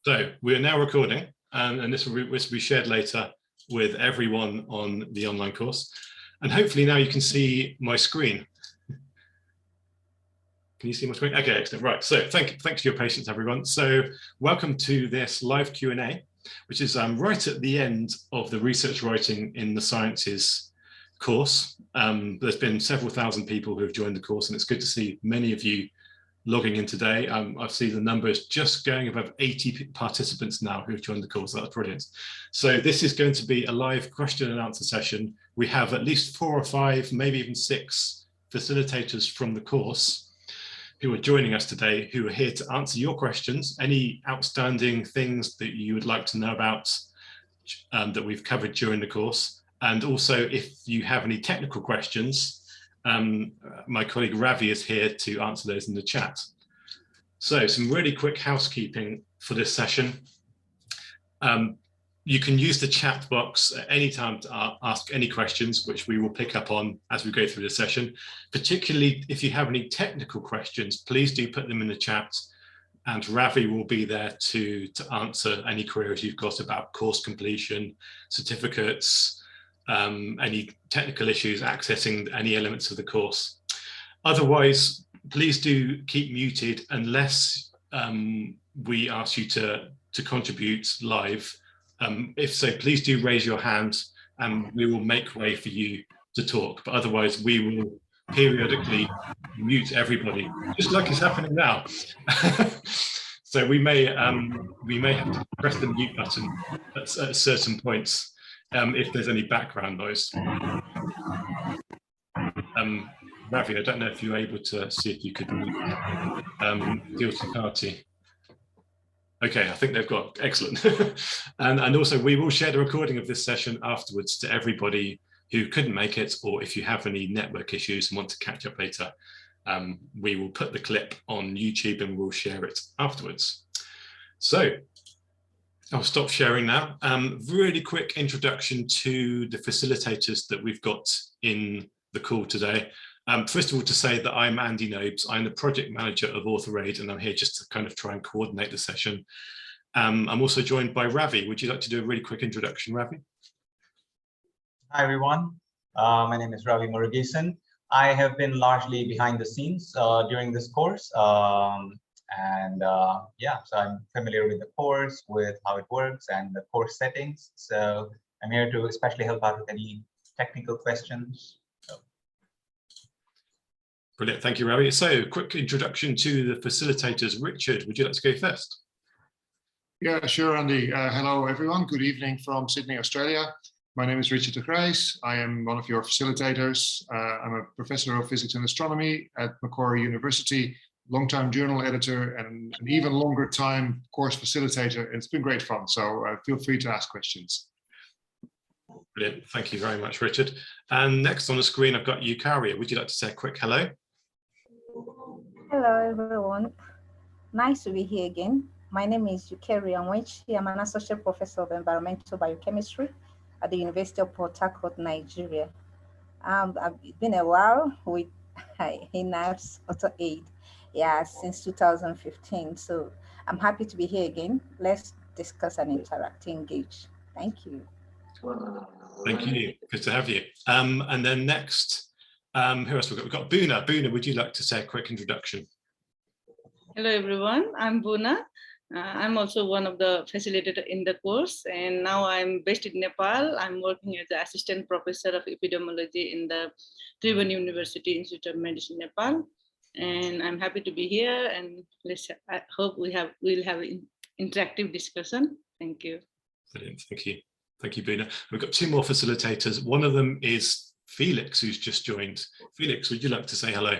So we are now recording, and this will be shared later with everyone on the online course. And hopefully now you can see my screen. Can you see my screen? Okay, excellent. Right. So thanks for your patience, everyone. So welcome to this live Q&A, which is right at the end of the research writing in the sciences course. There's been several thousand people who have joined the course, and it's good to see many of you logging in today. I see the numbers just going above 80 participants now who have joined the course. That's brilliant. So this is going to be a live question and answer session. We have at least 4 or 5, maybe even 6 facilitators from the course who are joining us today, who are here to answer your questions, any outstanding things that you would like to know about that we've covered during the course. And also, if you have any technical questions, my colleague Ravi is here to answer those in the chat. So some really quick housekeeping for this session. You can use the chat box at any time to ask any questions, which we will pick up on as we go through the session. Particularly if you have any technical questions, please do put them in the chat, and Ravi will be there to answer any queries you've got about course completion, certificates, any technical issues accessing any elements of the course. Otherwise, please do keep muted unless we ask you to contribute live. If so, please do raise your hand and we will make way for you to talk. But otherwise, we will periodically mute everybody, just like it's happening now. So we may have to press the mute button at certain points if there's any background noise. Ravi, I don't know if you're able to see if you could deal to party. Okay, I think they've got excellent. and also we will share the recording of this session afterwards to everybody who couldn't make it, or if you have any network issues and want to catch up later, we will put the clip on YouTube and we'll share it afterwards. So I'll stop sharing now. Really quick introduction to the facilitators that we've got in the call today. First of all, to say that I'm Andy Nobes. I'm the project manager of AuthorAID, and I'm here just to kind of try and coordinate the session. I'm also joined by Ravi. Would you like to do a really quick introduction, Ravi? Hi, everyone. My name is Ravi Murugesan. I have been largely behind the scenes during this course. Yeah, so I'm familiar with the course, with how it works and the course settings. So I'm here to especially help out with any technical questions. Brilliant, thank you, Ravi. So quick introduction to the facilitators. Richard, would you like to go first? Yeah, sure, Andy. Hello, everyone. Good evening from Sydney, Australia. My name is Richard de Grijs. I am one of your facilitators. I'm a professor of physics and astronomy at Macquarie University, long-time journal editor, and an even longer time course facilitator. It's been great fun, so feel free to ask questions. Brilliant, thank you very much, Richard. And next on the screen, I've got Eukaria. Would you like to say a quick hello? Hello, everyone. Nice to be here again. My name is Eukaria Nwechi. I'm an associate professor of environmental biochemistry at the University of Port Harcourt, Nigeria. It's been a while with AIM's AuthorAID, yeah, since 2015. So I'm happy to be here again. Let's discuss and interact, engage. Thank you. Thank you. Good to have you. And then next, who else we've got? We've got Boona. Boona, would you like to say a quick introduction? Hello, everyone. I'm Boona. I'm also one of the facilitators in the course, and now I'm based in Nepal. I'm working as the assistant professor of epidemiology in the Tribhuvan University Institute of Medicine, Nepal. And I'm happy to be here, and I hope we'll have an interactive discussion. Thank you. Brilliant. Thank you. Thank you, Boona. We've got 2 more facilitators. One of them is Felix, who's just joined. Felix, would you like to say hello?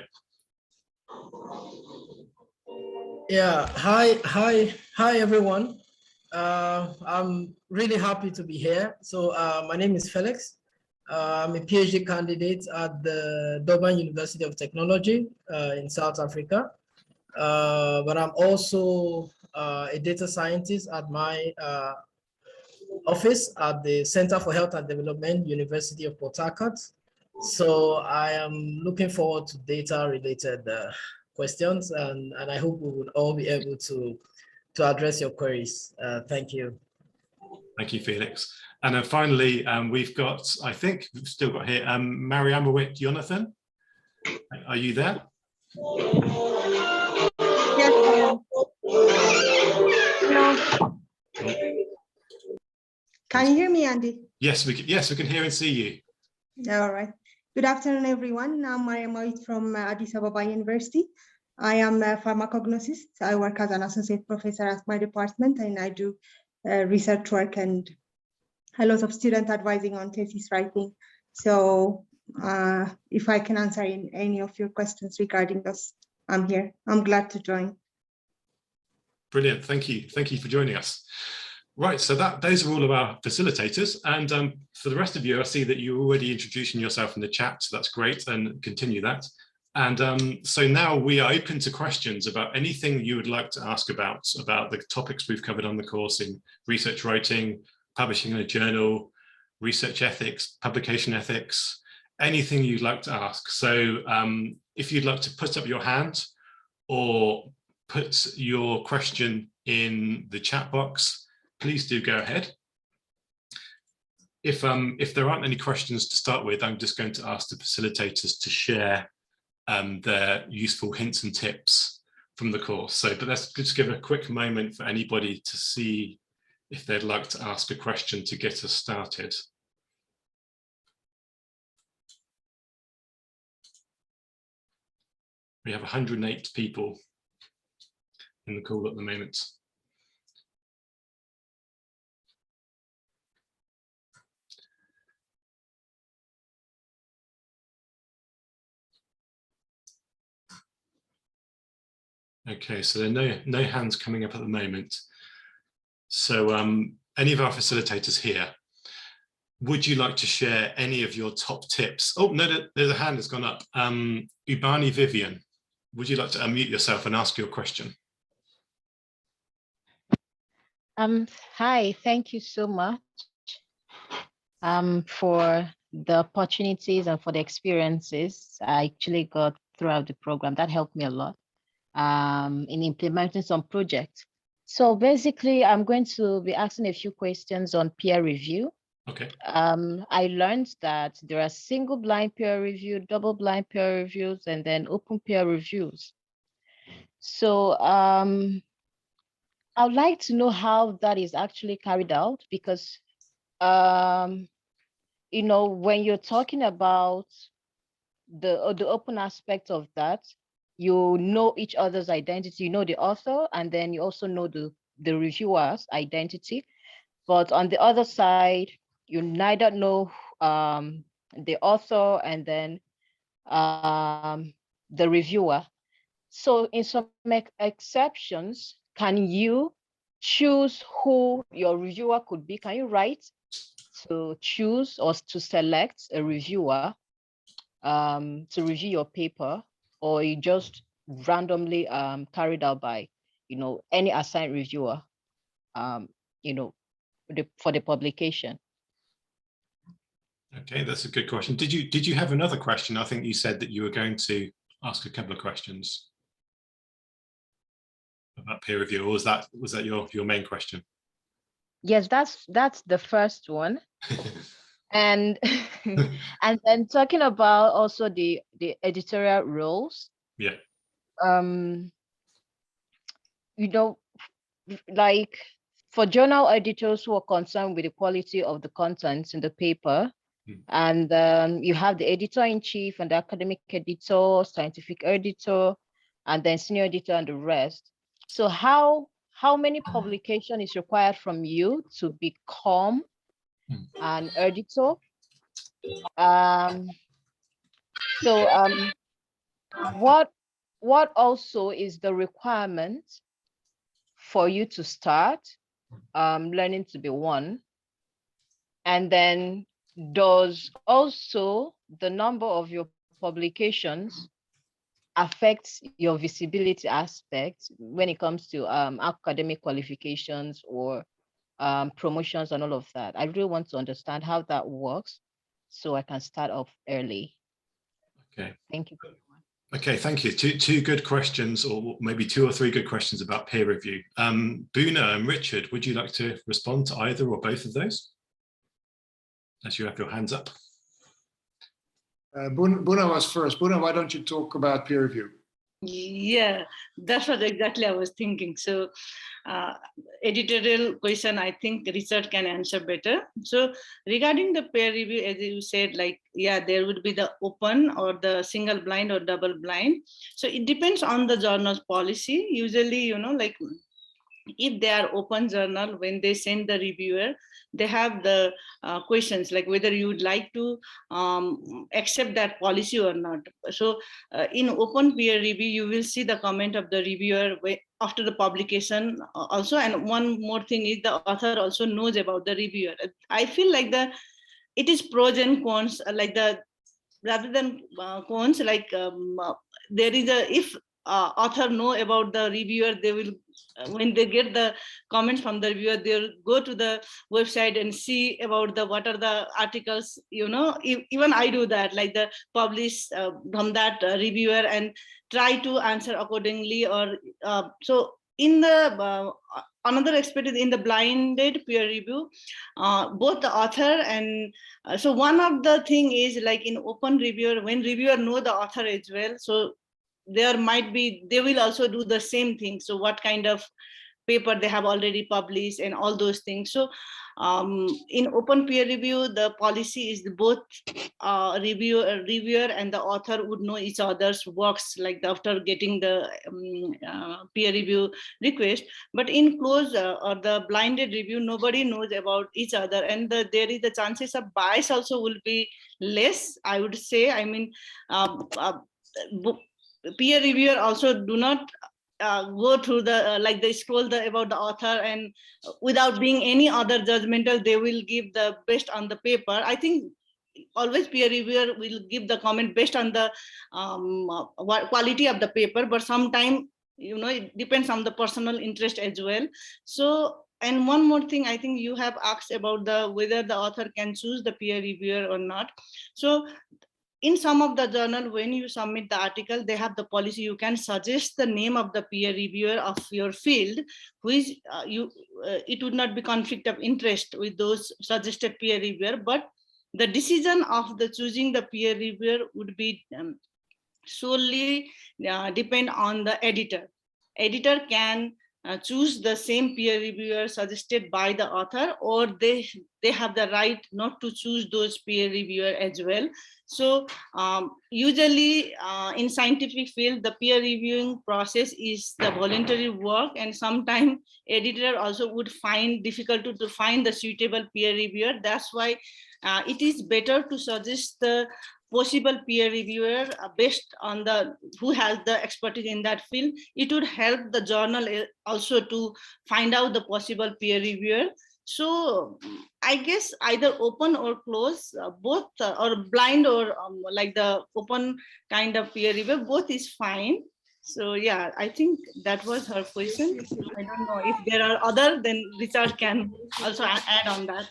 Yeah, hi everyone. I'm really happy to be here. So my name is Felix. I'm a PhD candidate at the Durban University of Technology in South Africa. But I'm also a data scientist at my office at the Center for Health and Development, University of Port Harcourt. So I am looking forward to data related questions, and I hope we will all be able to address your queries. Thank you. Thank you, Felix. And then finally, we've got, I think we've still got here, Mariamawit Jonathan. Are you there? Yes, I am. Hello. Can you hear me, Andy? Yes, we can hear and see you. All right. Good afternoon, everyone. I'm Mariamawit from Addis Ababa University. I am a pharmacognosist. I work as an associate professor at my department, and I do research work and a lot of student advising on thesis writing. So if I can answer any of your questions regarding this, I'm here. I'm glad to join. Brilliant. Thank you. Thank you for joining us. Right, so those are all of our facilitators. And for the rest of you, I see that you're already introducing yourself in the chat, so that's great, and continue that. And so now we are open to questions about anything you would like to ask about the topics we've covered on the course in research writing, publishing in a journal, research ethics, publication ethics, anything you'd like to ask. So if you'd like to put up your hand or put your question in the chat box, please do go ahead. If there aren't any questions to start with, I'm just going to ask the facilitators to share their useful hints and tips from the course. So, but let's just give a quick moment for anybody to see if they'd like to ask a question to get us started. We have 108 people in the call at the moment. Okay, so there are no hands coming up at the moment. So any of our facilitators here, would you like to share any of your top tips? Oh, no, there's a hand that's gone up. Ubani Vivian, would you like to unmute yourself and ask your question? Hi, thank you so much for the opportunities and for the experiences I actually got throughout the program. That helped me a lot in implementing some projects. So basically, I'm going to be asking a few questions on peer review. Okay. I learned that there are single blind peer review, double blind peer reviews, and then open peer reviews. So I would like to know how that is actually carried out, because you know, when you're talking about the open aspect of that, you know each other's identity, you know the author, and then you also know the reviewer's identity. But on the other side, you neither know the author and then the reviewer. So in some exceptions, can you choose who your reviewer could be? Can you write to choose or to select a reviewer to review your paper, or you just randomly carried out by, you know, any assigned reviewer, you know, for the publication? Okay, that's a good question. Did you have another question? I think you said that you were going to ask a couple of questions about peer review, or was that your main question? Yes, that's the first one. And and then talking about also the editorial roles. Yeah. You know, like for journal editors who are concerned with the quality of the contents in the paper, and you have the editor-in-chief and the academic editor, scientific editor, and then senior editor and the rest. So how many publication is required from you to become an editor? What also is the requirement for you to start learning to be one? And then does also the number of your publications affect your visibility aspect when it comes to academic qualifications or promotions and all of that? I really want to understand how that works so I can start off early. Okay. Thank you. Okay, thank you. Two good questions, or maybe 2 or 3 good questions about peer review. Boona and Richard, would you like to respond to either or both of those? As you have your hands up. Boona was first. Boona, why don't you talk about peer review? Yeah, that's what exactly I was thinking. So editorial question, I think Richard can answer better. So regarding the peer review, as you said, like, yeah, there would be the open or the single blind or double blind. So it depends on the journal's policy. Usually, you know, like if they are open journal, when they send the reviewer, they have the questions like whether you would like to accept that policy or not. So in open peer review, you will see the comment of the reviewer after the publication also. And one more thing is the author also knows about the reviewer. I feel like it is pros and cons, like rather than cons, like there is if author know about the reviewer, they will, when they get the comments from the reviewer, they'll go to the website and see about what are the articles, you know. Even I do that, like the publish from that reviewer and try to answer accordingly. Or so in the another aspect is in the blinded peer review, both the author and so one of the thing is like in open reviewer, when reviewer know the author as well, so there might be, they will also do the same thing. So what kind of paper they have already published and all those things. So in open peer review, the policy is both reviewer and the author would know each other's works, like after getting the peer review request. But in closed or the blinded review, nobody knows about each other, and there is the chances of bias also will be less, I would say. I mean, peer reviewer also do not go through the like they scroll about the author, and without being any other judgmental, they will give the best on the paper. I think always peer reviewer will give the comment based on the quality of the paper, but sometimes, you know, it depends on the personal interest as well. So, and one more thing, I think you have asked about whether the author can choose the peer reviewer or not. So in some of the journal, when you submit the article, they have the policy, you can suggest the name of the peer reviewer of your field, which it would not be conflict of interest with those suggested peer reviewer, but the decision of the choosing the peer reviewer would be solely depend on the editor. Editor can choose the same peer reviewer suggested by the author, or they have the right not to choose those peer reviewer as well. So usually in scientific field, the peer reviewing process is the voluntary work, and sometimes editor also would find difficult to find the suitable peer reviewer. That's why it is better to suggest the possible peer reviewer based on who has the expertise in that field. It would help the journal also to find out the possible peer reviewer. So I guess either open or close, both or blind or like the open kind of peer review, both is fine. So yeah, I think that was her question. I don't know if there are other, then Richard can also add on that.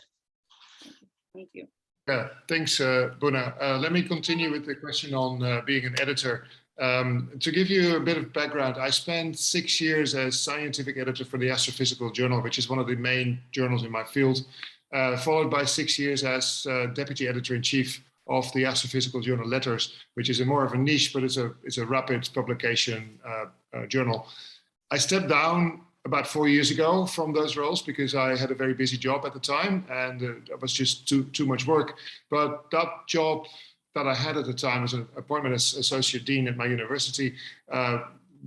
Thank you. Yeah, thanks, Boona. Let me continue with the question on being an editor. To give you a bit of background, I spent 6 years as scientific editor for the Astrophysical Journal, which is one of the main journals in my field, followed by 6 years as deputy editor-in-chief of the Astrophysical Journal Letters, which is more of a niche, but it's a rapid publication journal. I stepped down about 4 years ago from those roles because I had a very busy job at the time, and it was just too much work. But that job that I had at the time as an appointment as associate dean at my university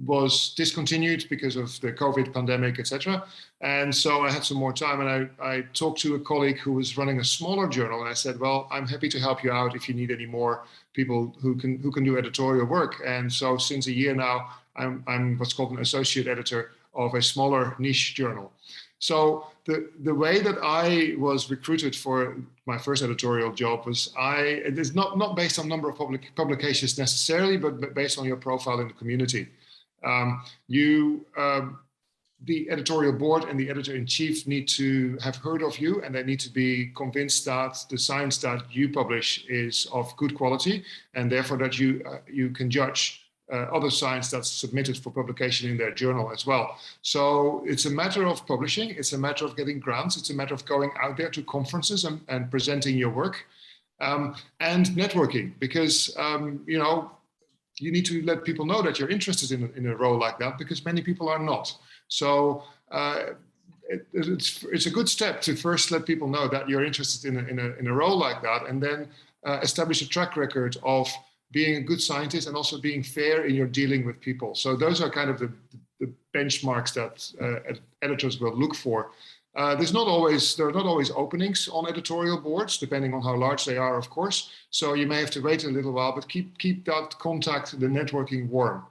was discontinued because of the COVID pandemic, etc. And so I had some more time, and I talked to a colleague who was running a smaller journal, and I said, well, I'm happy to help you out if you need any more people who can do editorial work. And so since a year now, I'm what's called an associate editor of a smaller niche journal. So the way that I was recruited for my first editorial job was it is not based on number of publications necessarily, but based on your profile in the community. The editorial board and the editor-in-chief need to have heard of you, and they need to be convinced that the science that you publish is of good quality, and therefore that you can judge other science that's submitted for publication in their journal as well. So it's a matter of publishing, it's a matter of getting grants, it's a matter of going out there to conferences and presenting your work, and networking, because you know, you need to let people know that you're interested in a role like that, because many people are not. So it's a good step to first let people know that you're interested in a role like that, and then establish a track record of being a good scientist and also being fair in your dealing with people. So those are kind of the benchmarks that editors will look for. There are not always openings on editorial boards, depending on how large they are, of course. So you may have to wait a little while, but keep that contact, the networking warm.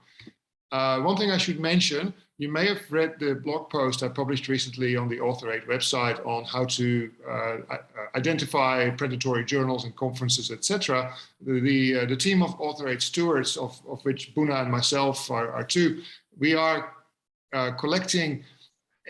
One thing I should mention, you may have read the blog post I published recently on the AuthorAID website on how to identify predatory journals and conferences, etc. The team of AuthorAID stewards, of which Buna and myself are two, we are collecting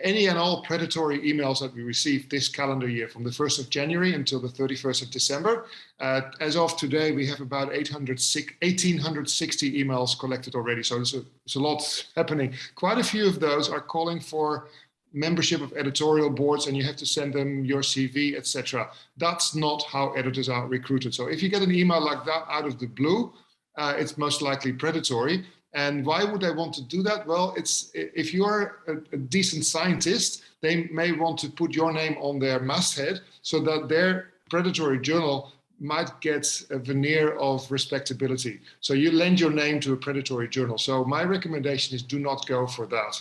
any and all predatory emails that we received this calendar year from the 1st of January until the 31st of December. As of today, we have about 1,860 emails collected already. So there's a lot happening. Quite a few of those are calling for membership of editorial boards, and you have to send them your CV, etc. That's not how editors are recruited. So if you get an email like that out of the blue, it's most likely predatory. And why would they want to do that? Well, if you're a decent scientist, they may want to put your name on their masthead so that their predatory journal might get a veneer of respectability. So you lend your name to a predatory journal. So my recommendation is do not go for that.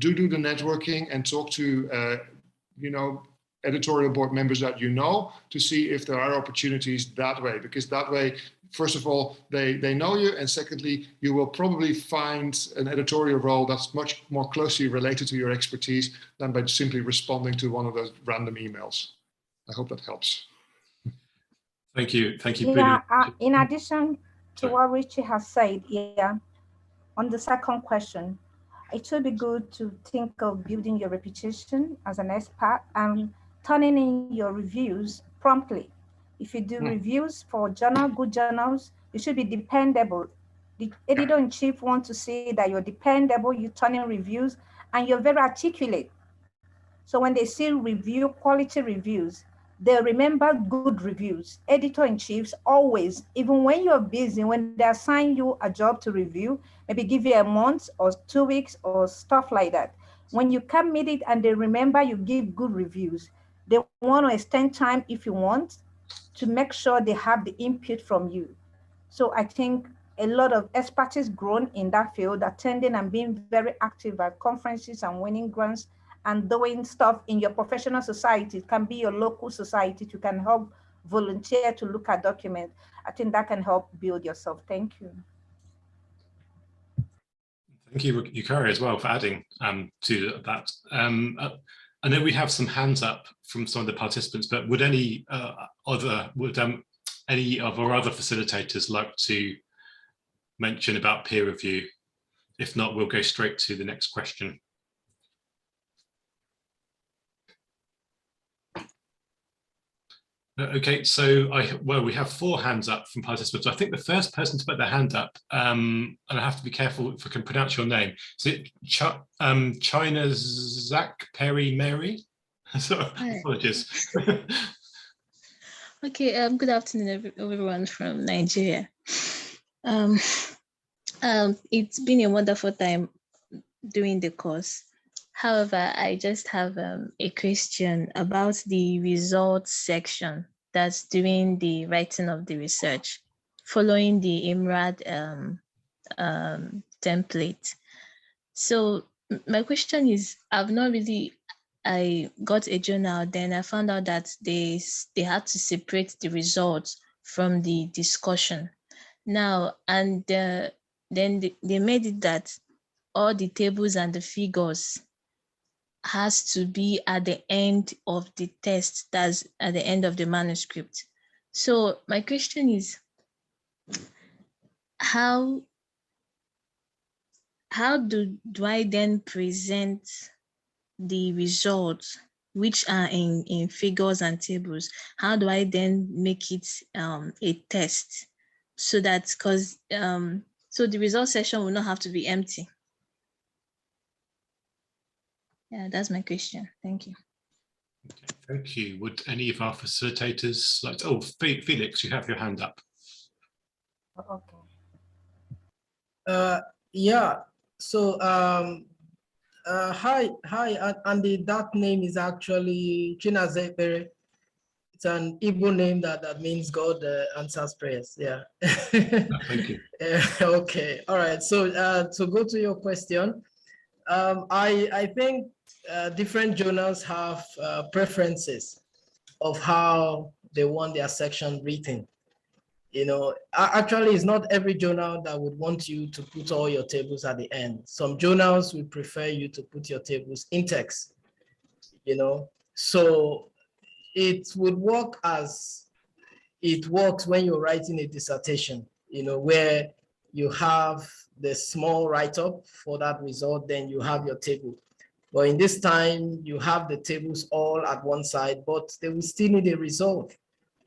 Do the networking and talk to editorial board members that you know, to see if there are opportunities that way, because that way, first of all, they know you, and secondly, you will probably find an editorial role that's much more closely related to your expertise than by simply responding to one of those random emails. I hope that helps. Thank you. Yeah, in addition to what Richie has said, on the second question, it would be good to think of building your reputation as an expert and turning in your reviews promptly. If you do reviews for good journals, you should be dependable. The editor-in-chief wants to see that you're dependable, you turn in reviews, and you're very articulate. So when they see quality reviews, they remember good reviews. Editor-in-chiefs always, even when you're busy, when they assign you a job to review, maybe give you a month or 2 weeks or stuff like that. When you come meet it and they remember you give good reviews, they want to extend time if you want to make sure they have the input from you. So I think a lot of expertise grown in that field, attending and being very active at conferences and winning grants and doing stuff in your professional society. It can be your local society. You can help volunteer to look at documents. I think that can help build yourself. Thank you. Thank you, Yukari, as well, for adding to that. I know we have some hands up from some of the participants, but would any of our other facilitators like to mention about peer review? If not, we'll go straight to the next question. Okay, so we have 4 hands up from participants. I think the first person to put their hand up, and I have to be careful if I can pronounce your name. Is it China Zach Perry Mary? So apologies. Okay, good afternoon, everyone from Nigeria. It's been a wonderful time doing the course. However, I just have a question about the results section that's doing the writing of the research, following the IMRAD template. So my question is, I got a journal, then I found out that they had to separate the results from the discussion. Now, and then they made it that all the tables and the figures has to be at the end of the text, that's at the end of the manuscript. So my question is, how do I then present the results which are in figures and tables? How do I then make it a test? So that, because So the result section will not have to be empty. Yeah, that's my question. Thank you. Okay, thank you. Would any of our facilitators like to, oh, Felix, you have your hand up. Okay. Yeah. So hi, Andy. That name is actually Chinazepere. It's an Igbo name that means God answers prayers. Yeah. Thank you. Okay. All right. So to go to your question, I think different journals have preferences of how they want their section written. You know, actually, it's not every journal that would want you to put all your tables at the end. Some journals would prefer you to put your tables in text, you know. So it would work as it works when you're writing a dissertation, you know, where you have the small write-up for that result, then you have your table. But in this time, you have the tables all at one side, but they will still need a result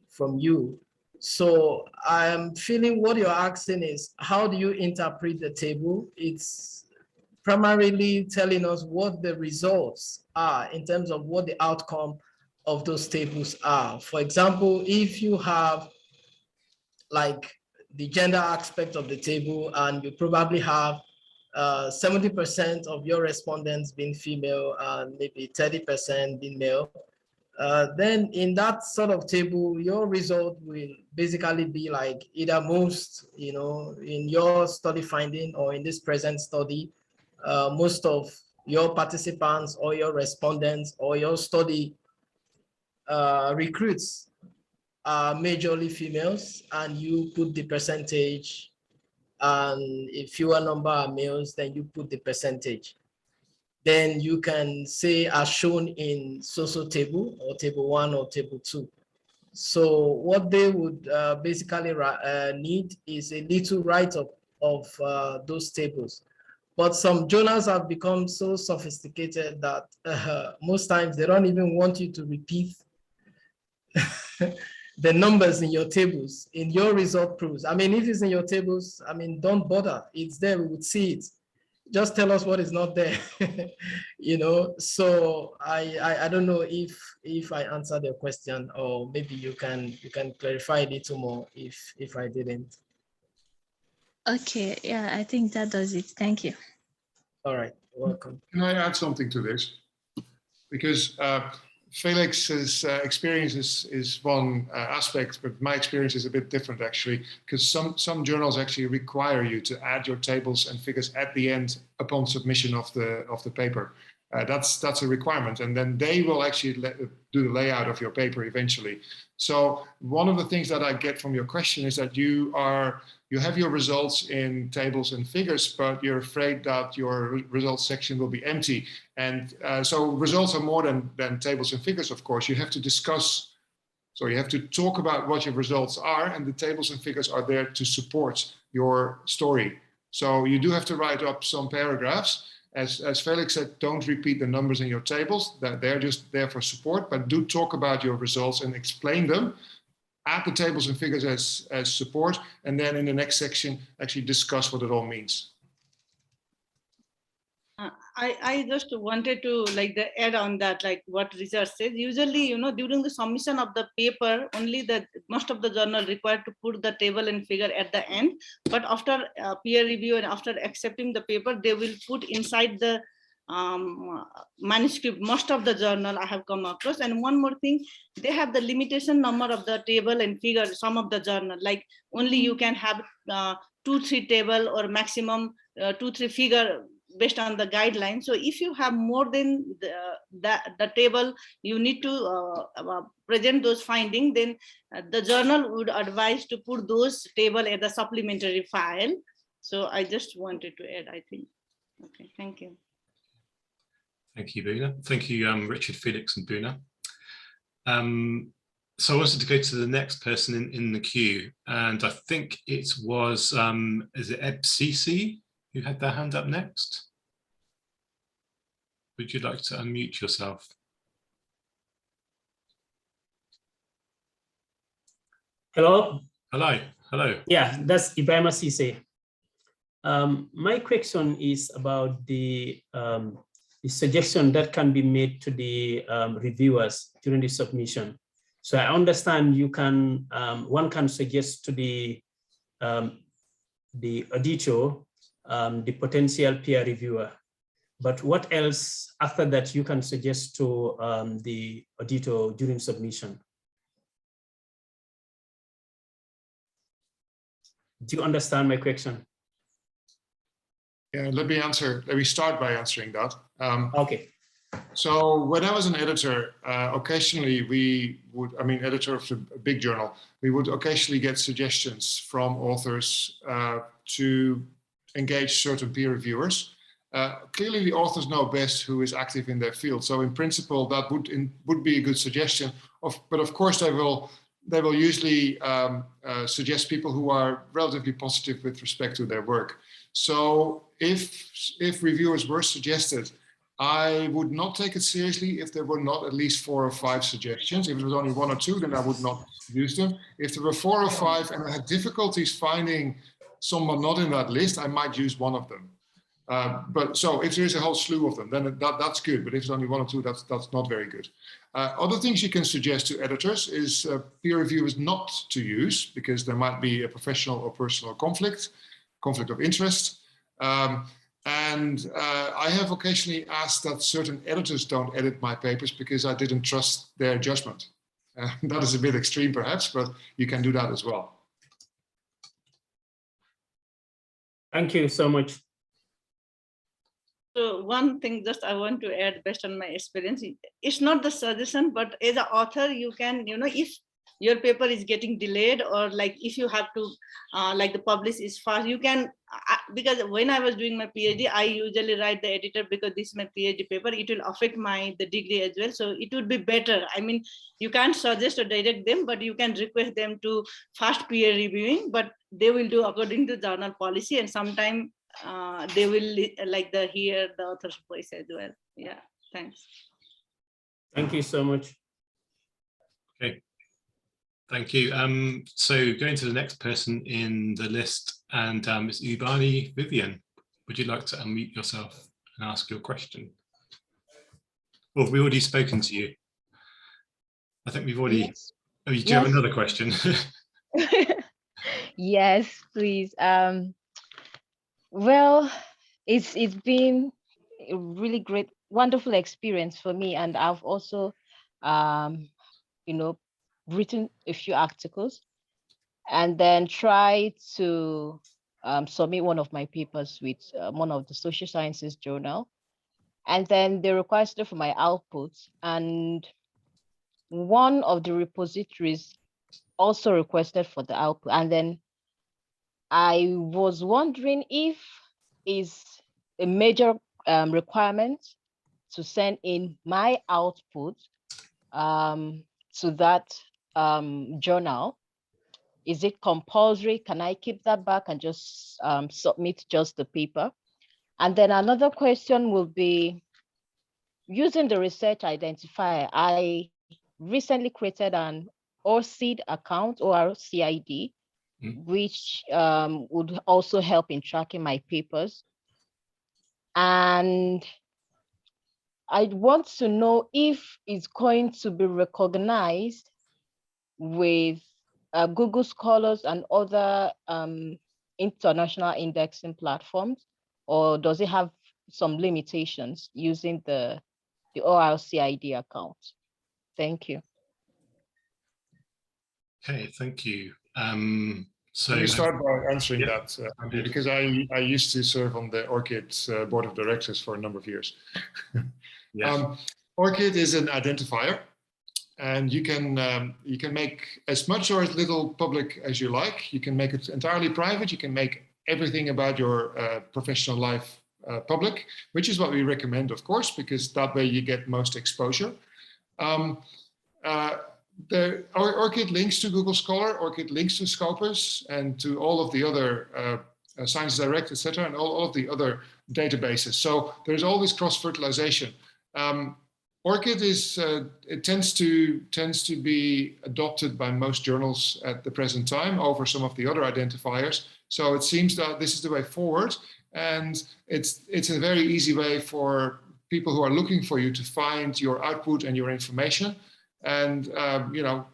from you. So I'm feeling what you're asking is, how do you interpret the table? It's primarily telling us what the results are in terms of what the outcome of those tables are. For example, if you have like the gender aspect of the table and you probably have 70% of your respondents being female and maybe 30% being male, then in that sort of table, your result will basically be like either most, you know, in your study finding or in this present study, most of your participants or your respondents or your study recruits are majorly females, and you put the percentage, and if fewer number are males, then you put the percentage. Then you can say as shown in so-so table or table 1 or table 2. So what they would basically need is a little write-up of those tables. But some journals have become so sophisticated that most times they don't even want you to repeat the numbers in your tables, in your result proofs. I mean, if it's in your tables, I mean, don't bother. It's there, we would see it. Just tell us what is not there, you know. So I don't know if I answered your question, or maybe you can clarify a little more if I didn't. Okay, yeah, I think that does it. Thank you. All right, welcome. Can I add something to this? Because Felix's experience is one aspect, but my experience is a bit different actually, because some journals actually require you to add your tables and figures at the end upon submission of the paper. That's a requirement, and then they will actually do the layout of your paper eventually. So one of the things that I get from your question is that you have your results in tables and figures, but you're afraid that your results section will be empty. And so results are more than tables and figures, of course. You have to discuss, so you have to talk about what your results are, and the tables and figures are there to support your story. So you do have to write up some paragraphs. As Felix said, don't repeat the numbers in your tables. They're just there for support, but do talk about your results and explain them. Add the tables and figures as support, and then in the next section, actually discuss what it all means. I just wanted to add on that, like what research says. Usually, you know, during the submission of the paper, only most of the journal required to put the table and figure at the end. But after peer review and after accepting the paper, they will put inside the manuscript. Most of the journal I have come across. And one more thing, they have the limitation number of the table and figure. Some of the journal, like only you can have 2-3 table or maximum 2-3 figure based on the guidelines. So if you have more than the table, you need to present those findings, then the journal would advise to put those table as a supplementary file. So I just wanted to add, I think. Okay, thank you. Thank you, Buna. Thank you, Richard, Felix, and Buna. So I wanted to go to the next person in the queue, and I think it was, is it EBCC who had their hand up next? Would you like to unmute yourself? Hello? Hello, hello. Yeah, that's Ibrahim Cisse. My question is about the suggestion that can be made to the reviewers during the submission. So I understand you can, one can suggest to the auditor, the potential peer reviewer. But what else after that you can suggest to the auditor during submission? Do you understand my question? Yeah, let me start by answering that. Okay. So when I was an editor, occasionally we would, editor of a big journal, we would occasionally get suggestions from authors to engage certain peer reviewers. Clearly the authors know best who is active in their field. So in principle, that would be a good suggestion. But of course they will usually suggest people who are relatively positive with respect to their work. So if reviewers were suggested, I would not take it seriously if there were not at least 4 or 5 suggestions. If it was only 1 or 2, then I would not use them. If there were 4 or 5 and I had difficulties finding someone not in that list, I might use one of them. But so if there is a whole slew of them, then that's good. But if it's only 1 or 2, that's not very good. Other things you can suggest to editors is peer reviewers not to use, because there might be a professional or personal conflict of interest. And I have occasionally asked that certain editors don't edit my papers because I didn't trust their judgment. That is a bit extreme perhaps, but you can do that as well. Thank you so much. So one thing just I want to add based on my experience, it's not the suggestion, but as an author, you can, if your paper is getting delayed, or like if you have to, like the publish is fast, you can, because when I was doing my PhD, I usually write the editor because this is my PhD paper, it will affect the degree as well. So it would be better. I mean, you can't suggest or direct them, but you can request them to fast peer reviewing, but they will do according to journal policy, and sometimes they will hear the author's voice as well. Yeah, thanks. Thank you so much. Okay, thank you. So going to the next person in the list, and it's Ubani Vivian. Would you like to unmute yourself and ask your question? Well, have we already spoken to you? I think we've already. Yes. Oh, do you have another question? Yes, please. Well, it's been a really great, wonderful experience for me, and I've also, written a few articles, and then tried to submit one of my papers with one of the social sciences journal, and then they requested for my output, and one of the repositories also requested for the output, and then I was wondering if it's a major requirement to send in my output to that journal. Is it compulsory? Can I keep that back and just submit just the paper? And then another question will be, using the research identifier, I recently created an AuthorAID account, or CID, which would also help in tracking my papers. And I want to know if it's going to be recognized with Google Scholars and other international indexing platforms, or does it have some limitations using the ORCID account? Thank you. Okay, thank you. So let me start by answering that, because I used to serve on the ORCID board of directors for a number of years. Yes. ORCID is an identifier, and you can make as much or as little public as you like. You can make it entirely private. You can make everything about your professional life public, which is what we recommend, of course, because that way you get most exposure. The ORCID links to Google Scholar, ORCID links to Scopus, and to all of the other Science Direct, etc., and all of the other databases. So there's all this cross-fertilization. ORCID is it tends to be adopted by most journals at the present time over some of the other identifiers, So it seems that this is the way forward, and it's a very easy way for people who are looking for you to find your output and your information. And you know,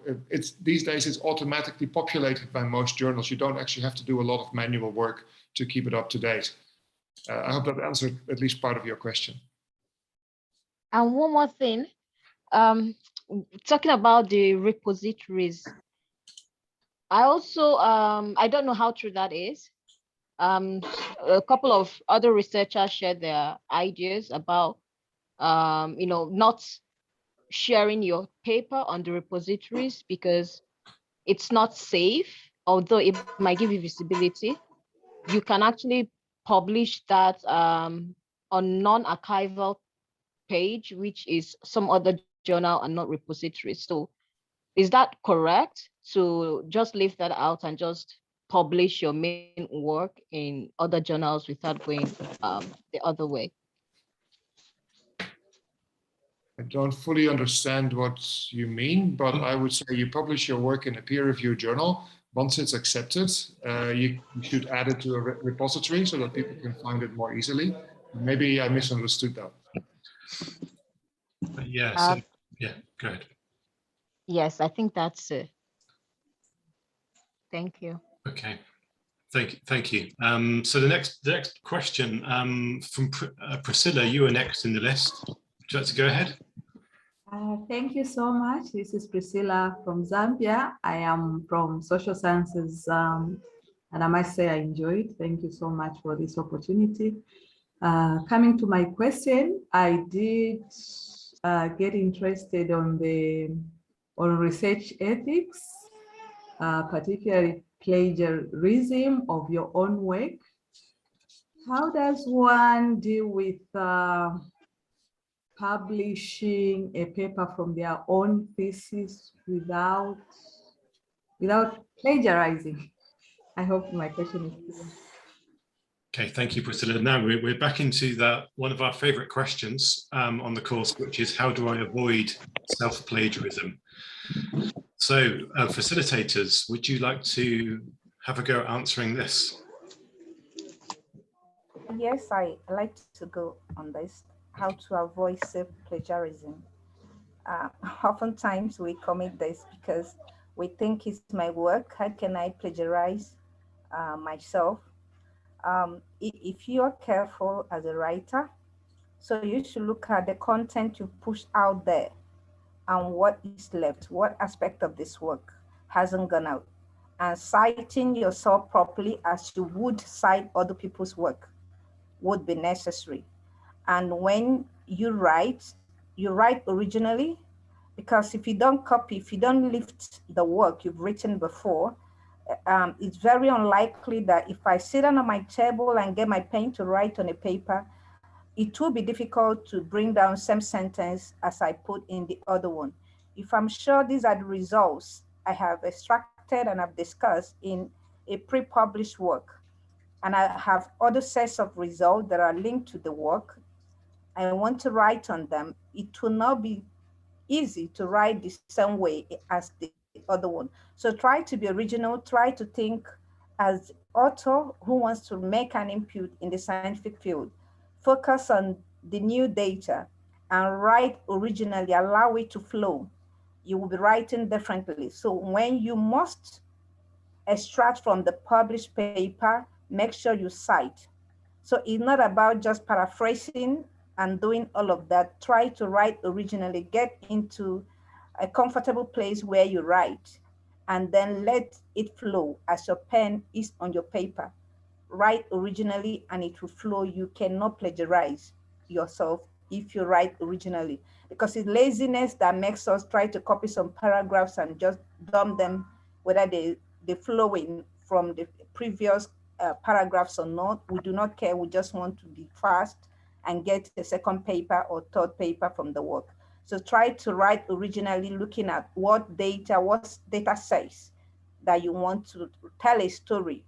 these days it's automatically populated by most journals. You don't actually have to do a lot of manual work to keep it up to date. I hope that answered at least part of your question. And one more thing, talking about the repositories, I also, I don't know how true that is. A couple of other researchers shared their ideas about, you know, not sharing your paper on the repositories because it's not safe, although it might give you visibility. You can actually publish that on non-archival page, which is some other journal and not repositories. So is that correct to just leave that out and just publish your main work in other journals without going the other way? I don't fully understand what you mean, but I would say you publish your work in a peer-reviewed journal. Once it's accepted, you should add it to a repository so that people can find it more easily. Maybe I misunderstood that. Yeah, so, yeah, go ahead. Yes, I think that's it. Thank you. Okay, thank you. So the next question from Priscilla, you are next in the list. Would you like to go ahead? Thank you so much. This is Priscilla from Zambia. I am from social sciences, and I must say I enjoy it. Thank you so much for this opportunity. Coming to my question, I did get interested on research ethics, particularly plagiarism of your own work. How does one deal with publishing a paper from their own thesis without plagiarizing? I hope my question is clear. Okay, thank you, Priscilla. Now we're back into one of our favorite questions on the course, which is how do I avoid self-plagiarism? So facilitators, would you like to have a go at answering this? Yes, I like to go on this, how to avoid self-plagiarism. Oftentimes we commit this because we think it's my work. How can I plagiarize myself? If you are careful as a writer, so you should look at the content you push out there and what is left, what aspect of this work hasn't gone out, and citing yourself properly as you would cite other people's work would be necessary. And when you write originally, because if you don't copy, if you don't lift the work you've written before, it's very unlikely that if I sit down on my table and get my pen to write on a paper, it will be difficult to bring down same sentence as I put in the other one. If I'm sure these are the results I have extracted and I've discussed in a pre-published work, and I have other sets of results that are linked to the work, I want to write on them, it will not be easy to write the same way as the other one. So try to be original, try to think as author who wants to make an input in the scientific field. Focus on the new data and write originally, allow it to flow. You will be writing differently. So when you must extract from the published paper, make sure you cite. So it's not about just paraphrasing and doing all of that. Try to write originally, get into a comfortable place where you write, and then let it flow as your pen is on your paper. Write originally and it will flow. You cannot plagiarize yourself if you write originally, because it's laziness that makes us try to copy some paragraphs and just dump them, whether they flowing from the previous paragraphs or not. We do not care. We just want to be fast and get a second paper or third paper from the work. So try to write originally, looking at what data says that you want to tell a story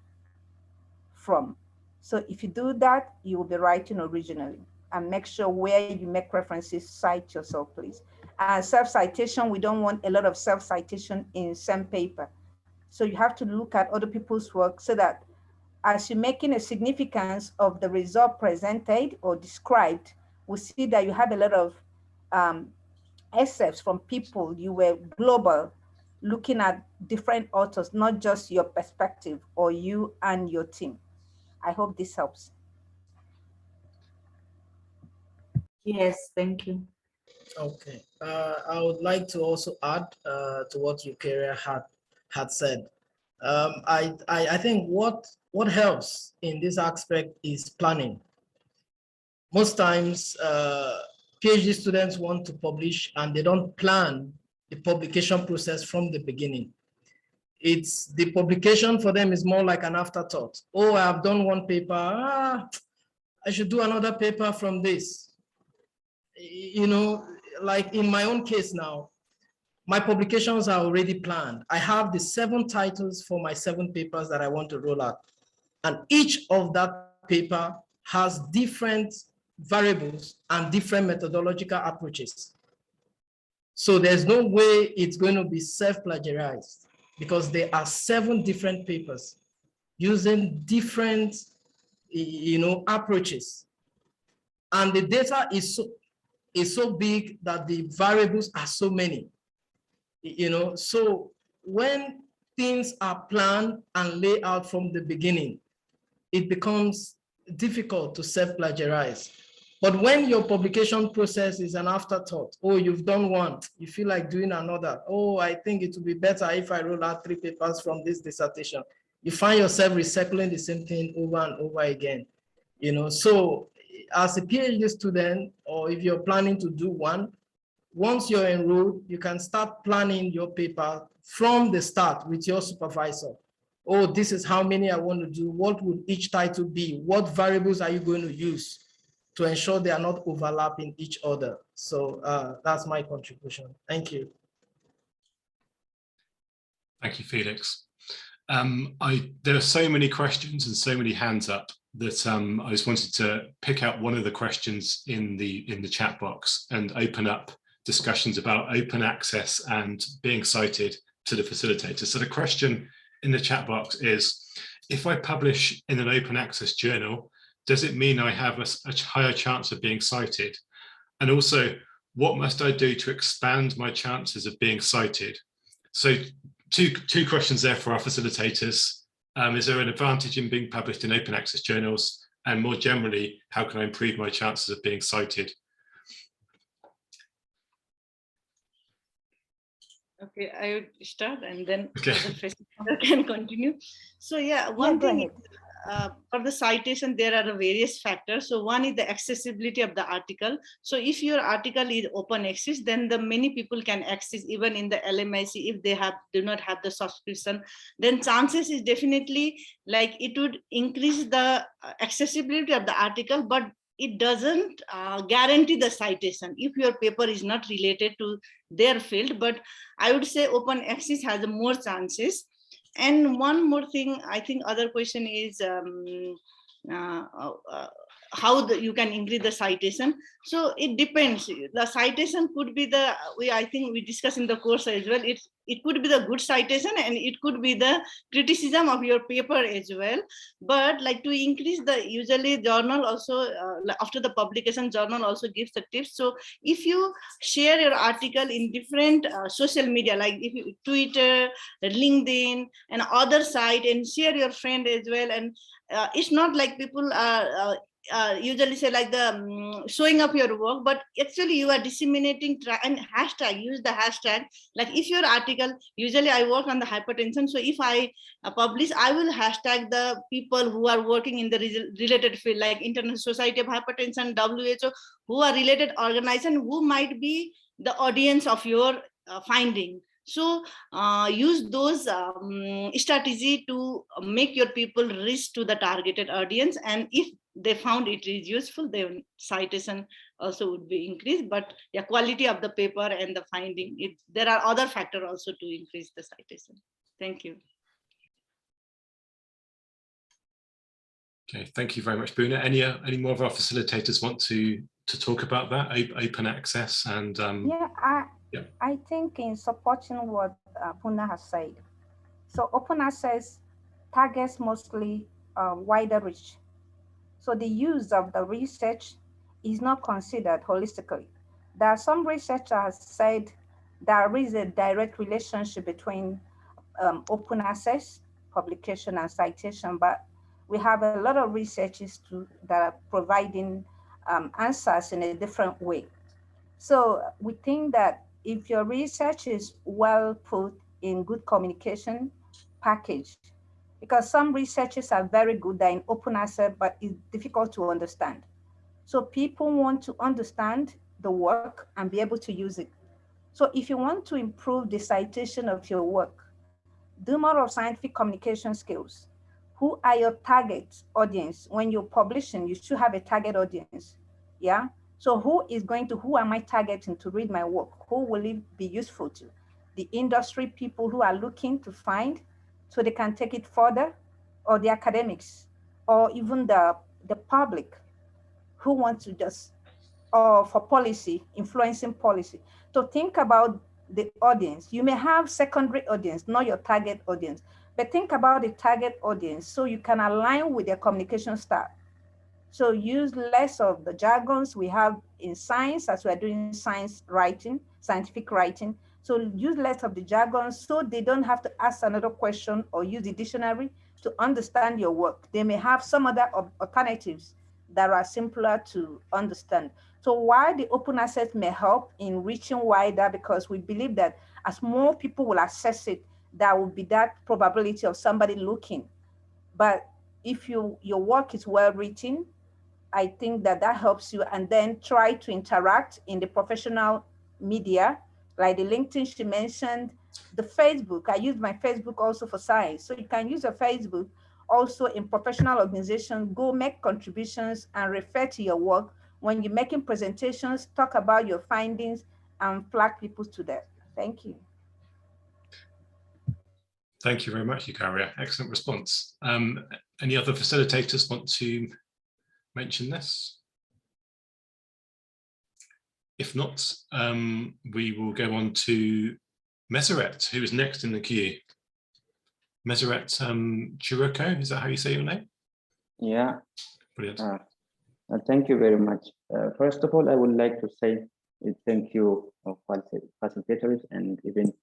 from. So if you do that, you will be writing originally, and make sure where you make references, cite yourself, please. And self-citation, we don't want a lot of self-citation in same paper. So you have to look at other people's work so that as you're making a significance of the result presented or described, we see that you have a lot of excerpts from people. You were global, looking at different authors, not just your perspective or you and your team. I hope this helps. Yes, thank you. Okay, I would like to also add to what Eukaria had said. I think what helps in this aspect is planning. Most times, PhD students want to publish and they don't plan the publication process from the beginning. It's the publication for them is more like an afterthought. Oh, I have done one paper. I should do another paper from this. You know, like in my own case now, my publications are already planned. I have the 7 titles for my 7 papers that I want to roll out. And each of that paper has different variables and different methodological approaches. So there's no way it's going to be self-plagiarized because there are 7 different papers using different, approaches. And the data is so big that the variables are so many. So when things are planned and laid out from the beginning, it becomes difficult to self-plagiarize. But when your publication process is an afterthought, oh, you've done one, you feel like doing another. Oh, I think it would be better if I roll out 3 papers from this dissertation. You find yourself recycling the same thing over and over again. So as a PhD student, or if you're planning to do one, once you're enrolled, you can start planning your paper from the start with your supervisor. Oh, this is how many I want to do. What would each title be? What variables are you going to use to ensure they are not overlapping each other? So that's my contribution. Thank you. Thank you, Felix. There are so many questions and so many hands up that I just wanted to pick out one of the questions in the chat box and open up discussions about open access and being cited to the facilitator. So the question in the chat box is, if I publish in an open access journal, does it mean I have a higher chance of being cited? And also, what must I do to expand my chances of being cited? So two questions there for our facilitators. Is there an advantage in being published in open access journals? And more generally, how can I improve my chances of being cited? Okay, I would start and then the facilitator can continue. So yeah, one thing for the citation, there are various factors. So one is the accessibility of the article. So if your article is open access, then the many people can access even in the LMIC. If they do not have the subscription, then chances is definitely like it would increase the accessibility of the article, but it doesn't guarantee the citation if your paper is not related to their field. But I would say open access has more chances. And one more thing, I think other question is how you can increase the citation. So it depends. The citation could be I think we discussed in the course as well. It could be the good citation and it could be the criticism of your paper as well. But like to increase usually journal also, after the publication, journal also gives the tips. So if you share your article in different social media, like if you Twitter, LinkedIn and other site, and share your friend as well. And it's not like people are usually say like the showing up your work, but actually you are disseminating and use the hashtag. Like if your article, usually I work on the hypertension, so if I publish, I will hashtag the people who are working in the related field, like International Society of Hypertension, WHO, who are related organization, who might be the audience of your finding. So use those strategy to make your people reach to the targeted audience, and if they found it is useful, then citation also would be increased. But the quality of the paper and the finding, there are other factors also to increase the citation. Thank you. Okay, thank you very much, Buna. Any more of our facilitators want to talk about that open access and I think in supporting what Buna has said. So open access targets mostly wider reach. So the use of the research is not considered holistically. There are some researchers said there is a direct relationship between open access, publication, and citation, but we have a lot of researchers that are providing answers in a different way. So we think that if your research is well put in good communication package, because some researches are very good, they're in open access, but it's difficult to understand. So people want to understand the work and be able to use it. So if you want to improve the citation of your work, do more of scientific communication skills. Who are your target audience? When you're publishing, you should have a target audience. Yeah. So who am I targeting to read my work? Who will it be useful to? The industry people who are looking to find so they can take it further, or the academics, or even the public who want to just, or for policy, influencing policy. So think about the audience. You may have secondary audience, not your target audience, but think about the target audience so you can align with their communication style. So use less of the jargons we have in science as we're doing science writing, scientific writing. So use less of the jargons so they don't have to ask another question or use the dictionary to understand your work. They may have some other alternatives that are simpler to understand. So while the open access may help in reaching wider, because we believe that as more people will access it, there will be that probability of somebody looking. But if your work is well written, I think that helps you, and then try to interact in the professional media, like the LinkedIn she mentioned, the Facebook. I use my Facebook also for science. So you can use your Facebook also in professional organizations, go make contributions and refer to your work. When you're making presentations, talk about your findings and flag people to that. Thank you. Thank you very much, Eukaria. Excellent response. Any other facilitators want to mention this? If not, we will go on to Meseret, who is next in the queue. Meseret Chiroko, is that how you say your name? Yeah. Brilliant. Thank you very much. First of all, I would like to say thank you, facilitators, and even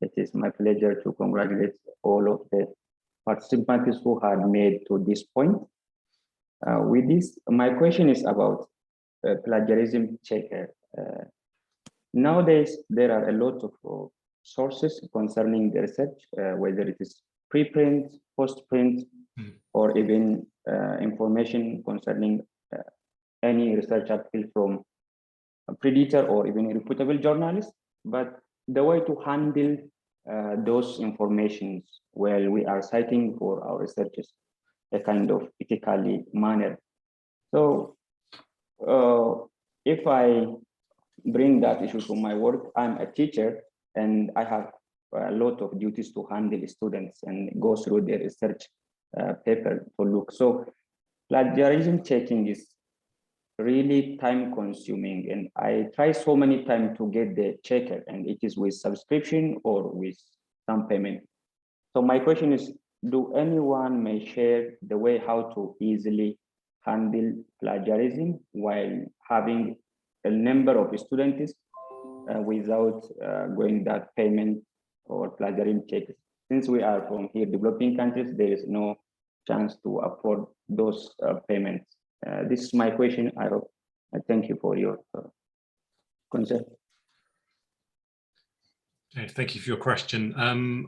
it is my pleasure to congratulate all of the participants who had made to this point. With this, my question is about plagiarism checker. Nowadays, there are a lot of sources concerning the research, whether it is preprint, postprint, or even information concerning any research article from a Predator or even a reputable journalist. But the way to handle those informations while we are citing for our researchers, a kind of ethically manner. So if I bring that issue to my work, I'm a teacher and I have a lot of duties to handle students and go through their research paper to look. So plagiarism checking is really time consuming, and I try so many times to get the checker, and it is with subscription or with some payment. So my question is, do anyone may share the way how to easily handle plagiarism while having a number of students without going that payment or plagiarism checks? Since we are from here developing countries, there is no chance to afford those payments. This is my question. I hope. Thank you for your concern. Okay, thank you for your question.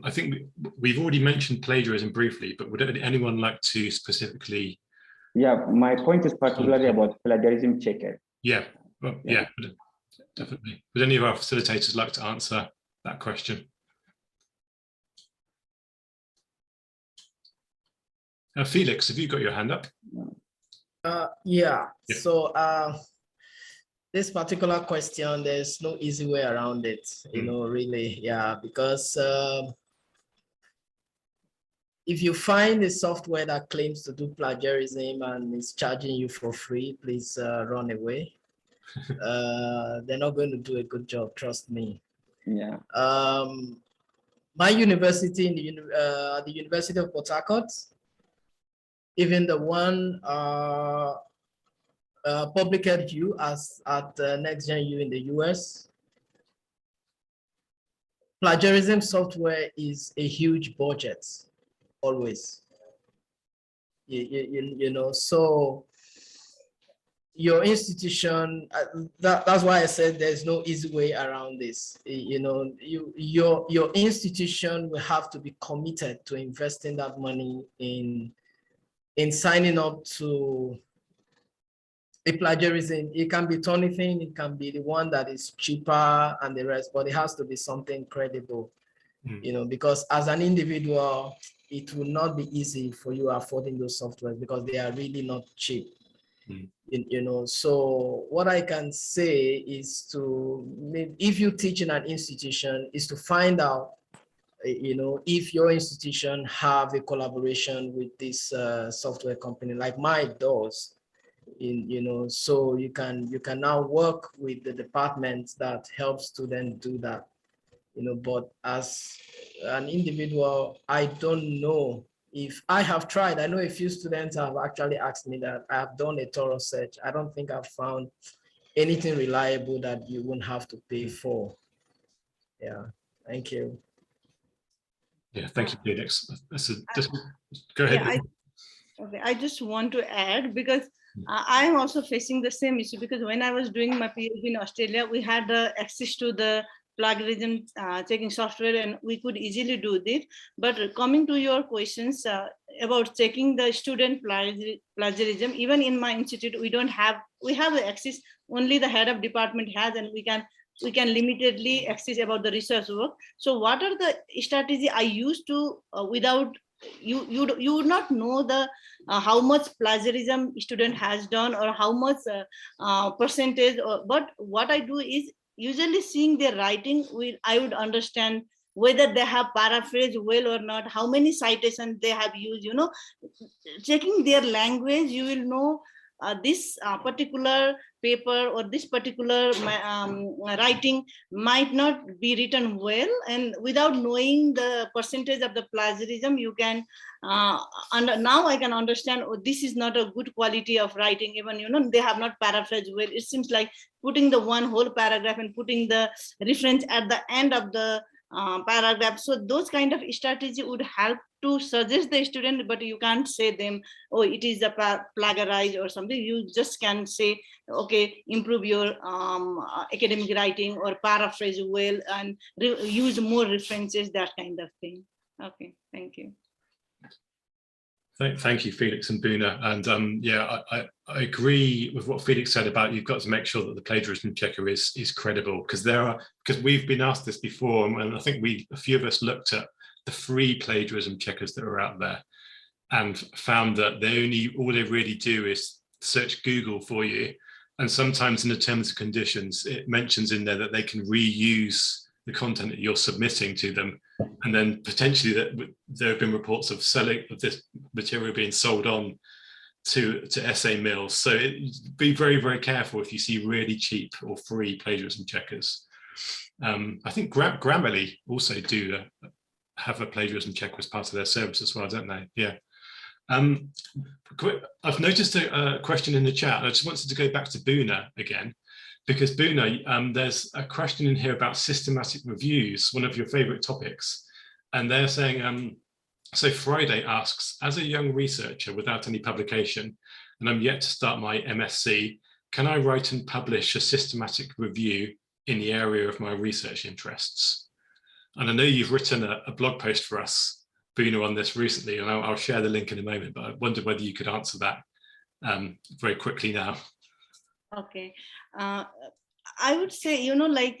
I think we've already mentioned plagiarism briefly, but would anyone like to specifically? Yeah, my point is particularly about plagiarism checker. Yeah, well, yeah, definitely. Would any of our facilitators like to answer that question? Felix, have you got your hand up? Yeah. So this particular question, there's no easy way around it, you know, really. Yeah, because if you find a software that claims to do plagiarism and is charging you for free, please run away. They're not going to do a good job, trust me. Yeah. My university, in the University of Port Harcourt, even the one Public Ed U as at Next Gen U in the US. Plagiarism software is a huge budget, always. You know, so your institution, that's why I said there's no easy way around this. You know, your institution will have to be committed to investing that money in signing up to a plagiarism. It can be anything, it can be the one that is cheaper and the rest, but it has to be something credible, you know, because as an individual, it will not be easy for you affording those softwares because they are really not cheap. You know, so what I can say is to, if you teach in an institution, is to find out, you know, if your institution have a collaboration with this software company like mine does, you know, so you can now work with the departments that help students do that, you know. But as an individual, I don't know if I have tried. I know a few students have actually asked me that. I have done a thorough search. I don't think I've found anything reliable that you won't have to pay for. Yeah, thank you. Yeah, thank you, Felix. Just go ahead. Yeah, I just want to add, because I'm also facing the same issue, because when I was doing my PhD in Australia, we had access to the plagiarism checking software and we could easily do this. But coming to your questions about checking the student plagiarism, even in my institute, we have the access, only the head of department has, and we can limitedly access about the research work. So what are the strategy I used to, without, you would not know the how much plagiarism student has done or how much percentage, but what I do is usually seeing their writing, I would understand whether they have paraphrased well or not, how many citations they have used, you know. Checking their language, you will know this particular paper or this particular writing might not be written well, and without knowing the percentage of the plagiarism, you can now I can understand, oh, this is not a good quality of writing, even, you know, they have not paraphrased well. It seems like putting the one whole paragraph and putting the reference at the end of the paragraph. So those kind of strategy would help to suggest the student, but you can't say them, oh, it is a plagiarized or something. You just can say, okay, improve your academic writing or paraphrase well and use more references, that kind of thing. Okay, thank you. Thank you, Felix and Buna. And yeah, I agree with what Felix said about you've got to make sure that the plagiarism checker is credible, because we've been asked this before, and I think a few of us looked at the free plagiarism checkers that are out there and found that all they really do is search Google for you. And sometimes in the terms and conditions, it mentions in there that they can reuse the content that you're submitting to them. And then potentially there have been reports of this material being sold on to essay mills. So be very, very careful if you see really cheap or free plagiarism checkers. I think Grammarly also do have a plagiarism checker as part of their service as well, don't they? Yeah. I've noticed a question in the chat. I just wanted to go back to Buna again, because Buna, there's a question in here about systematic reviews, one of your favorite topics. And they're saying, so Friday asks, as a young researcher without any publication, and I'm yet to start my MSc, can I write and publish a systematic review in the area of my research interests? And I know you've written a blog post for us, Buna, on this recently, and I'll share the link in a moment, but I wondered whether you could answer that very quickly now. Okay. I would say, you know, like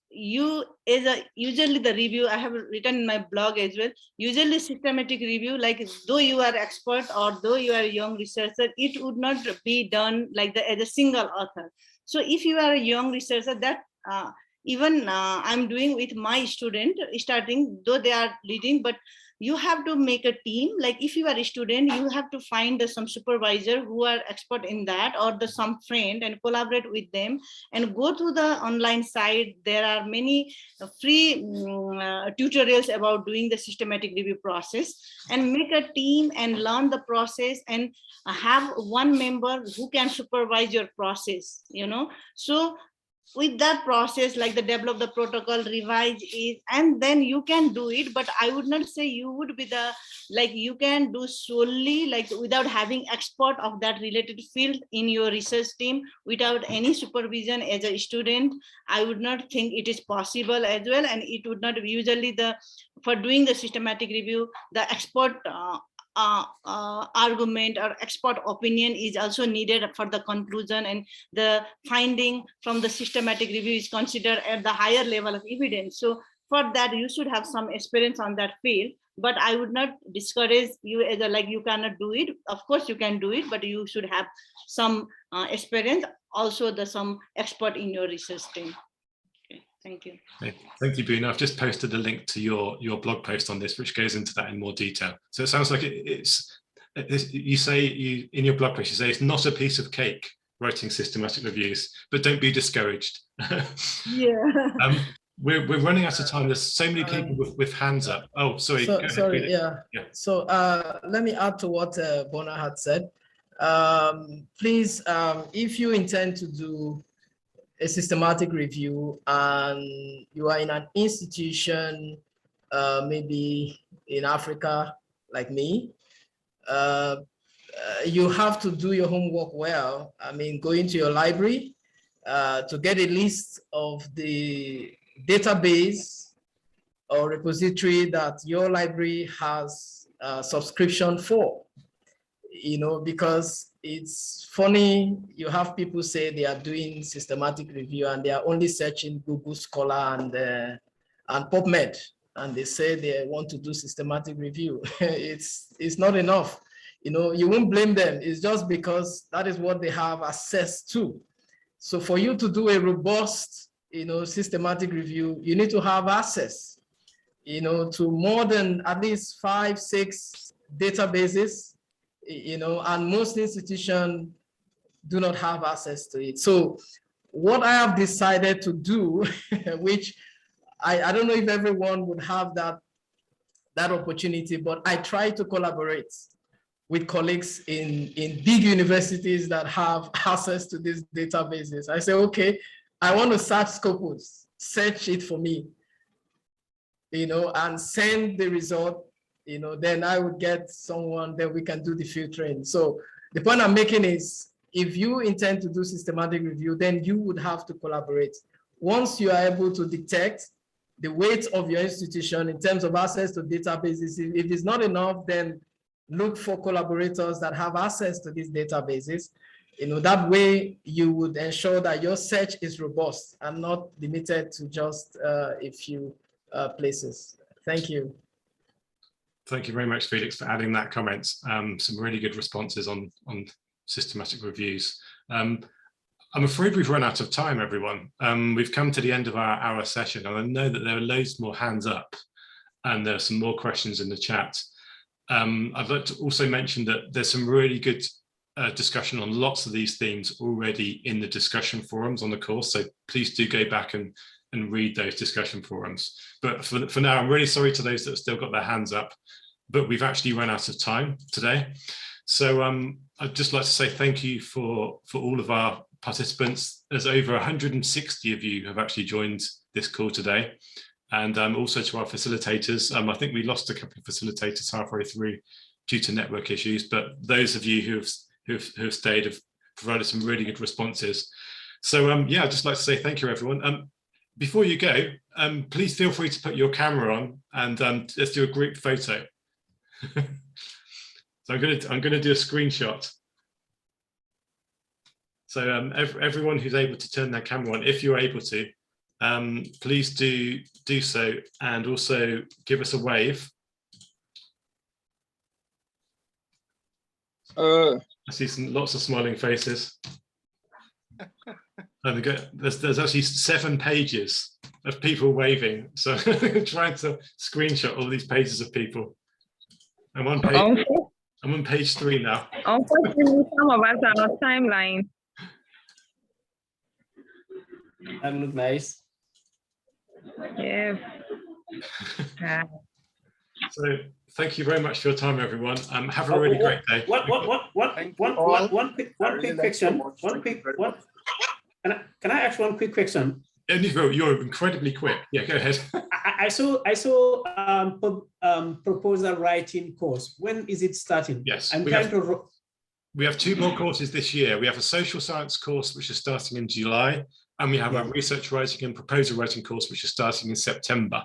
usually the review I have written in my blog as well, usually systematic review, like though you are expert or though you are a young researcher, it would not be done like as a single author. So if you are a young researcher, that even I'm doing with my student starting, though they are leading, but you have to make a team. Like if you are a student, you have to find some supervisor who are expert in that, or some friend, and collaborate with them and go to the online site. There are many free tutorials about doing the systematic review process, and make a team and learn the process, and have one member who can supervise your process, so with that process, like the develop the protocol, revise it, and then you can do it. But I would not say you would be you can do solely, like without having expert of that related field in your research team, without any supervision as a student. I would not think it is possible as well, and it would not be usually for doing the systematic review, the expert argument or expert opinion is also needed for the conclusion, and the finding from the systematic review is considered at the higher level of evidence. So for that, you should have some experience on that field. But I would not discourage you as you cannot do it. Of course you can do it, but you should have some experience, also some expert in your research team. Thank you. Thank you, Boona. I've just posted a link to your blog post on this, which goes into that in more detail. So it sounds like you say in your blog post, you say it's not a piece of cake writing systematic reviews, but don't be discouraged. Yeah. We're running out of time. There's so many people with hands up. Oh, sorry. Sorry. Yeah. So let me add to what Boona had said. Please, if you intend to do a systematic review and you are in an institution, maybe in Africa, like me, you have to do your homework well. I mean, go into your library to get a list of the database or repository that your library has subscription for, because it's funny, you have people say they are doing systematic review and they are only searching Google Scholar and PubMed, and they say they want to do systematic review. It's not enough. You won't blame them. It's just because that is what they have access to. So for you to do a robust, systematic review, you need to have access, to more than at least 5-6 databases, and most institutions do not have access to it. So what I have decided to do, which I don't know if everyone would have that opportunity, but I try to collaborate with colleagues in big universities that have access to these databases. I say, okay, I want to search Scopus, search it for me, and send the result. Then I would get someone that we can do the filtering. So the point I'm making is, if you intend to do systematic review, then you would have to collaborate. Once you are able to detect the weight of your institution in terms of access to databases, if it's not enough, then look for collaborators that have access to these databases. That way you would ensure that your search is robust and not limited to just a few places. Thank you. Thank you very much, Felix, for adding that comment. Some really good responses on systematic reviews. I'm afraid we've run out of time, everyone. We've come to the end of our session, and I know that there are loads more hands up and there are some more questions in the chat. I'd like to also mention that there's some really good discussion on lots of these themes already in the discussion forums on the course, so please do go back and read those discussion forums. But for now, I'm really sorry to those that have still got their hands up, but we've actually run out of time today. So I'd just like to say thank you for all of our participants. There's over 160 of you who have actually joined this call today. And also to our facilitators. I think we lost a couple of facilitators halfway through due to network issues, but those of you who have stayed have provided some really good responses. So yeah, I'd just like to say thank you, everyone. Before you go, please feel free to put your camera on and let's do a group photo. So I'm going to do a screenshot. So everyone who's able to turn their camera on, if you're able to, please do so, and also give us a wave. I see lots of smiling faces. And there's actually 7 pages of people waving. So trying to screenshot all these pages of people. I'm on page 3 now. Unfortunately, some of us are on timeline. That look nice. Yes. So thank you very much for your time, everyone. Have a really great day. One quick question. Can I ask one quick question? You're incredibly quick. Yeah, go ahead. I saw proposal writing course. When is it starting? Yes, we have 2 more courses this year. We have a social science course, which is starting in July, and we have a research writing and proposal writing course, which is starting in September.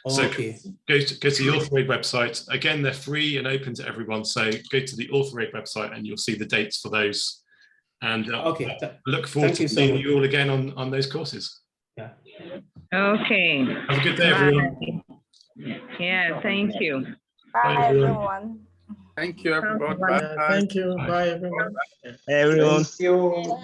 So go to the AuthorAID website. Again, they're free and open to everyone. So go to the AuthorAID website and you'll see the dates for those. And look forward to seeing you all again on those courses. Yeah. Okay. Have a good day, everyone. Yeah, thank you. Bye, everyone. Thank you, everyone. Thank you. Bye, everyone. Everyone. Thank you.